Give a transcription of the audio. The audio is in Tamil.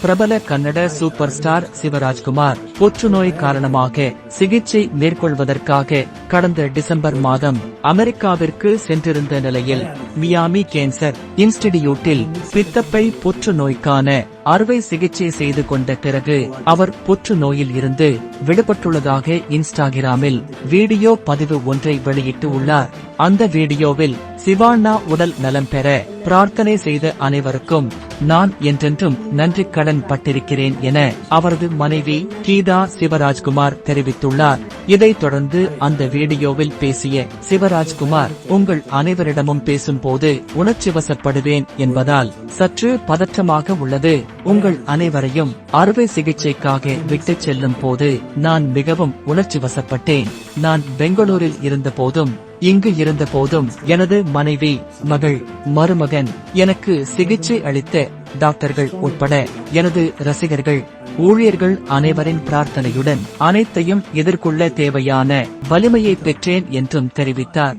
பிரபல கன்னட சூப்பர் ஸ்டார் சிவராஜ்குமார் புற்றுநோய் காரணமாக சிகிச்சை மேற்கொள்வதற்காக கடந்த டிசம்பர் மாதம் அமெரிக்காவிற்கு சென்றிருந்த நிலையில் மியாமி கேன்சர் இன்ஸ்டிடியூட்டில் பித்தப்பை புற்றுநோய்க்கான அறுவை சிகிச்சை செய்து கொண்ட பிறகு அவர் புற்றுநோயில் இருந்து விடுபட்டுள்ளதாக இன்ஸ்டாகிராமில் வீடியோ பதிவு ஒன்றை வெளியிட்டு உள்ளார். அந்த வீடியோவில் சிவாண்ணா உடல் நலம் பெற பிரார்த்தனை செய்த அனைவருக்கும் நான் என்றென்றும் நன்றி கடன் பட்டிருக்கிறேன் என அவரது மனைவி கீதா சிவராஜ்குமார் தெரிவித்துள்ளார். இதைத் தொடர்ந்து அந்த வீடியோவில் பேசிய சிவராஜ்குமார், உங்கள் அனைவரிடமும் பேசும்போது உணர்ச்சிவசப்படுவேன் என்பதால் சற்று பதற்றமாக உள்ளது. உங்கள் அனைவரையும் அறுவை சிகிச்சைக்காக விட்டுச் செல்லும் போது நான் மிகவும் உணர்ச்சிவசப்பட்டேன். நான் பெங்களூரில் இருந்த போதும் இங்கு இருந்த போதும் எனது மனைவி, மகள், மருமகன், எனக்கு சிகிச்சை அளித்த டாக்டர்கள் உட்பட எனது ரசிகர்கள், ஊழியர்கள் அனைவரின் பிரார்த்தனையுடன் அனைத்தையும் எதிர்கொள்ள தேவையான வலிமையை பெற்றேன் என்றும் தெரிவித்தார்.